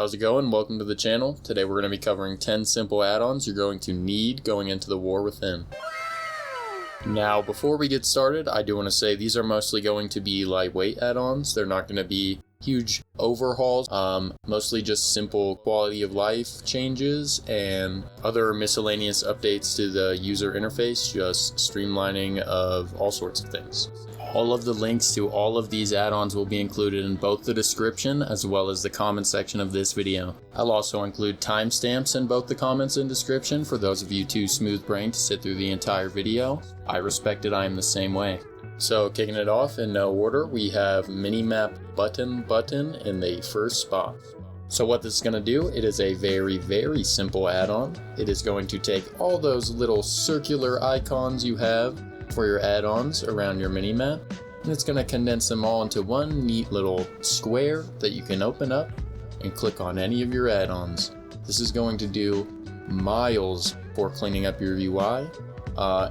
How's it going? Welcome to the channel. Today we're going to be covering 10 simple add-ons you're going to need going into the war within. Now before we get started, I do want to say these are mostly going to be lightweight add-ons. They're not going to be huge overhauls, mostly just simple quality of life changes and other miscellaneous updates to the user interface, just streamlining of all sorts of things. All of the links to all of these add-ons will be included in both the description as well as the comment section of this video. I'll also include timestamps in both the comments and description for those of you too smooth-brained to sit through the entire video. I respect it, I am the same way. So kicking it off in no order, we have Minimap Button-Button in the first spot. So what this is going to do, it is a very simple add-on. It is going to take all those little circular icons you have for your add-ons around your minimap, and it's going to condense them all into one neat little square that you can open up and click on any of your add-ons. This is going to do miles for cleaning up your UI,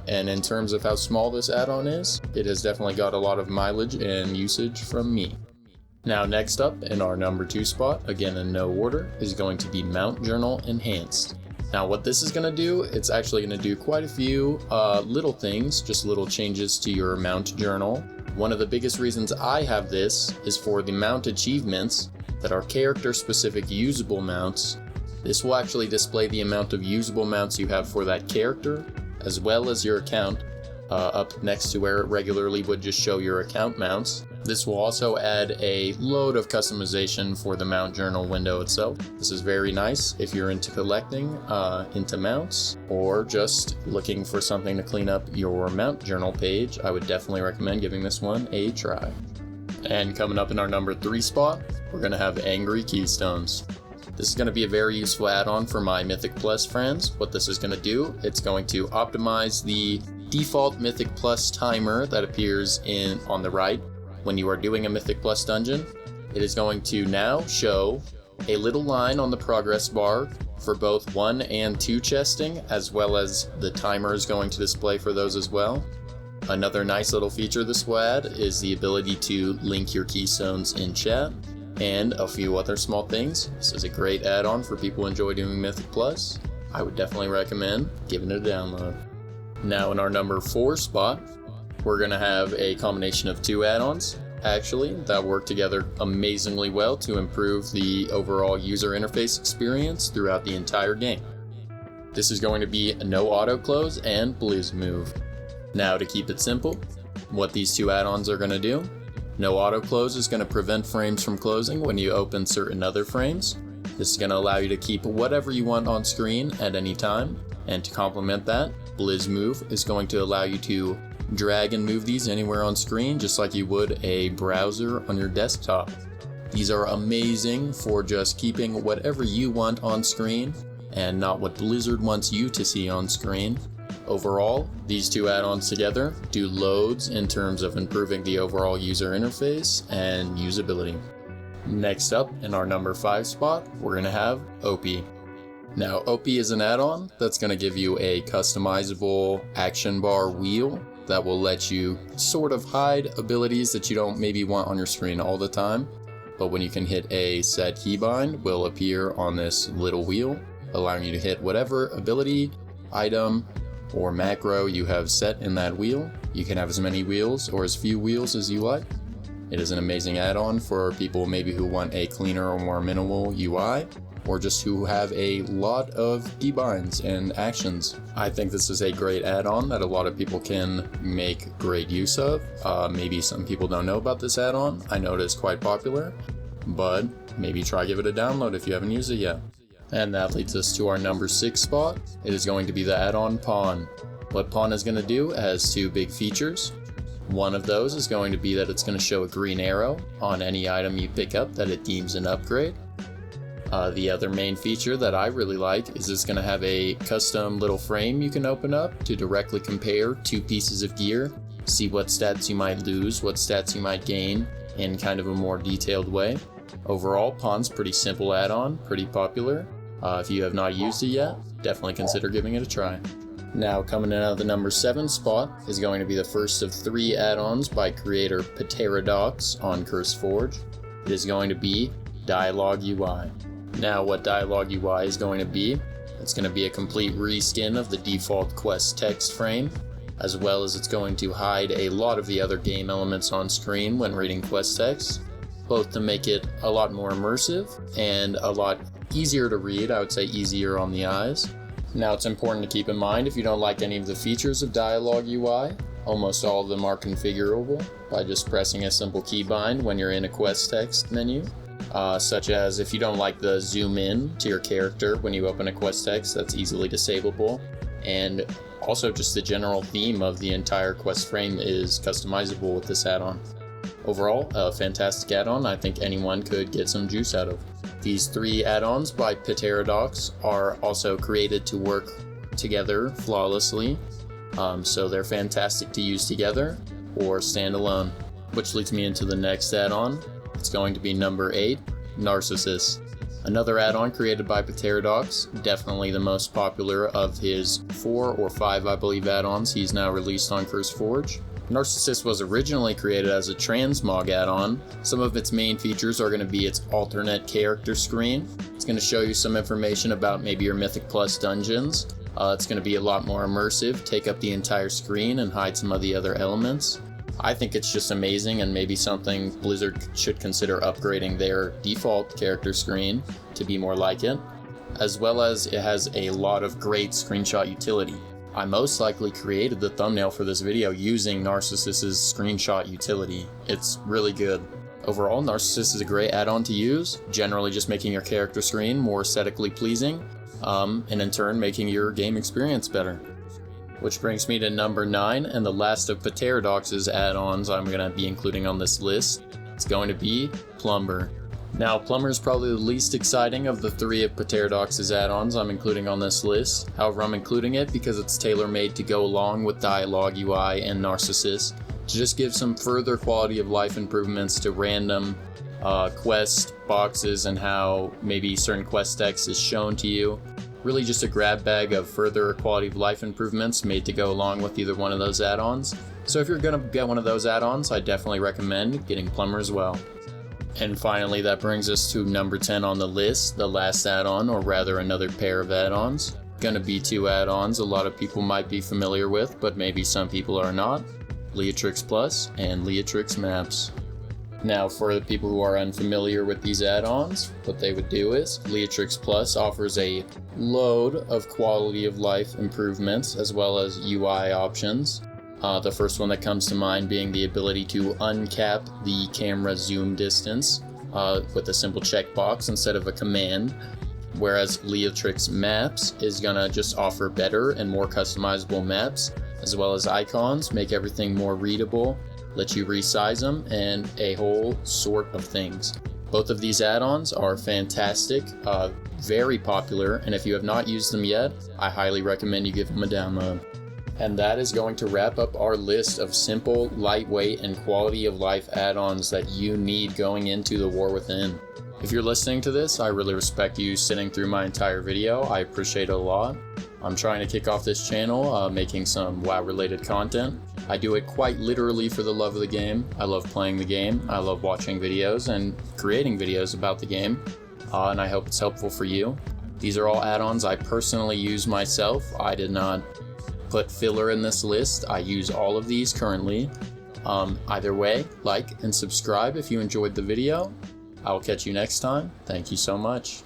and in terms of how small this add-on is, it has definitely got a lot of mileage and usage from me. Now next up in our number 2 spot, again in no order, is going to be Mount Journal Enhanced. Now what this is going to do, it's actually going to do quite a few little things, just little changes to your mount journal. One of the biggest reasons I have this is for the mount achievements that are character specific usable mounts. This will actually display the amount of usable mounts you have for that character, as well as your account, up next to where it regularly would just show your account mounts. This will also add a load of customization for the mount journal window itself. This is very nice if you're into collecting into mounts or just looking for something to clean up your mount journal page. I would definitely recommend giving this one a try. And coming up in our number 3 spot, we're going to have Angry Keystones. This is going to be a very useful add-on for my Mythic Plus friends. What this is going to do, it's going to optimize the default Mythic Plus timer that appears on the right when you are doing a Mythic Plus dungeon. It is going to now show a little line on the progress bar for both 1 and 2 chesting, as well as the timer is going to display for those as well. Another nice little feature this will add is the ability to link your keystones in chat, and a few other small things. This is a great add-on for people who enjoy doing Mythic Plus. I would definitely recommend giving it a download. Now in our number 4 spot, we're going to have a combination of 2 add-ons, actually, that work together amazingly well to improve the overall user interface experience throughout the entire game. This is going to be NoAutoClose and BlizzMove. Now to keep it simple, what these 2 add-ons are going to do, NoAutoClose is going to prevent frames from closing when you open certain other frames. This is going to allow you to keep whatever you want on screen at any time, and to complement that, BlizzMove is going to allow you to drag and move these anywhere on screen just like you would a browser on your desktop. These are amazing for just keeping whatever you want on screen and not what Blizzard wants you to see on screen. Overall, these 2 add-ons together do loads in terms of improving the overall user interface and usability. Next up in our number 5 spot, we're going to have Opie. Now Opie is an add-on that's going to give you a customizable action-bar wheel that will let you sort of hide abilities that you don't maybe want on your screen all the time, but when you can hit a set keybind will appear on this little wheel, allowing you to hit whatever ability, item, or macro you have set in that wheel. You can have as many wheels or as few wheels as you like. It is an amazing add-on for people maybe who want a cleaner or more minimal UI, or just who have a lot of keybinds and actions. I think this is a great add-on that a lot of people can make great use of. Maybe some people don't know about this add-on. I know it is quite popular, but maybe try give it a download if you haven't used it yet. And that leads us to our number 6 spot. It is going to be the add-on Pawn. What Pawn is going to do has 2 big features. One of those is going to be that it's going to show a green arrow on any item you pick up that it deems an upgrade. The other main feature that I really like is it's going to have a custom little frame you can open up to directly compare 2 pieces of gear, see what stats you might lose, what stats you might gain in kind of a more detailed way. Overall, Pawn's pretty simple add-on, pretty popular. If you have not used it yet, definitely consider giving it a try. Now coming in at the number 7 spot is going to be the first of 3 add-ons by creator Pterodox on CurseForge. It is going to be Dialogue UI. Now what Dialog UI is going to be, it's going to be a complete reskin of the default quest text frame, as well as it's going to hide a lot of the other game elements on screen when reading quest text, both to make it a lot more immersive and a lot easier to read. I would say easier on the eyes. Now it's important to keep in mind, if you don't like any of the features of Dialog UI, almost all of them are configurable by just pressing a simple keybind when you're in a quest text menu. Such as if you don't like the zoom in to your character when you open a quest text, that's easily disableable. And also just the general theme of the entire quest frame is customizable with this add-on. Overall, a fantastic add-on I think anyone could get some juice out of. These 3 add-ons by Pterodox are also created to work together flawlessly, so they're fantastic to use together or stand alone. Which leads me into the next add-on. It's going to be number 8, Narcissus. Another add-on created by Pterodox, definitely the most popular of his 4 or 5, I believe, add-ons he's now released on CurseForge. Narcissus was originally created as a transmog add-on. Some of its main features are going to be its alternate character screen. It's going to show you some information about maybe your Mythic Plus dungeons. It's going to be a lot more immersive, take up the entire screen and hide some of the other elements. I think it's just amazing, and maybe something Blizzard should consider upgrading their default character screen to be more like it, as well as it has a lot of great screenshot utility. I most likely created the thumbnail for this video using Narcissus's screenshot utility. It's really good. Overall, Narcissus is a great add-on to use, generally just making your character screen more aesthetically pleasing, and in turn making your game experience better. Which brings me to number 9, and the last of Pterodox's add-ons I'm going to be including on this list. It's going to be Plumber. Now, Plumber is probably the least exciting of the 3 of Pterodox's add-ons I'm including on this list. However, I'm including it because it's tailor-made to go along with Dialog UI and Narcissus to just give some further quality of life improvements to random quest boxes and how maybe certain quest text is shown to you. Really just a grab bag of further quality of life improvements made to go along with either one of those add-ons. So if you're going to get one of those add-ons, I definitely recommend getting Plumber as well. And finally, that brings us to number 10 on the list, the last add-on, or rather another pair of add-ons. Gonna be 2 add-ons a lot of people might be familiar with, but maybe some people are not. Leatrix Plus and Leatrix Maps. Now, for the people who are unfamiliar with these add-ons, what they would do is Leatrix Plus offers a load of quality of life improvements as well as UI options. The first one that comes to mind being the ability to uncap the camera zoom distance with a simple checkbox instead of a command, whereas Leatrix Maps is gonna just offer better and more customizable maps as well as icons, make everything more readable, let you resize them, and a whole sort of things. Both of these add-ons are fantastic, very popular, and if you have not used them yet, I highly recommend you give them a download. And that is going to wrap up our list of simple, lightweight, and quality of life add-ons that you need going into the War Within. If you're listening to this, I really respect you sitting through my entire video. I appreciate it a lot. I'm trying to kick off this channel, making some WoW-related content. I do it quite literally for the love of the game. I love playing the game. I love watching videos and creating videos about the game. And I hope it's helpful for you. These are all add-ons I personally use myself. I did not put filler in this list. I use all of these currently. Either way, like and subscribe if you enjoyed the video. I will catch you next time. Thank you so much.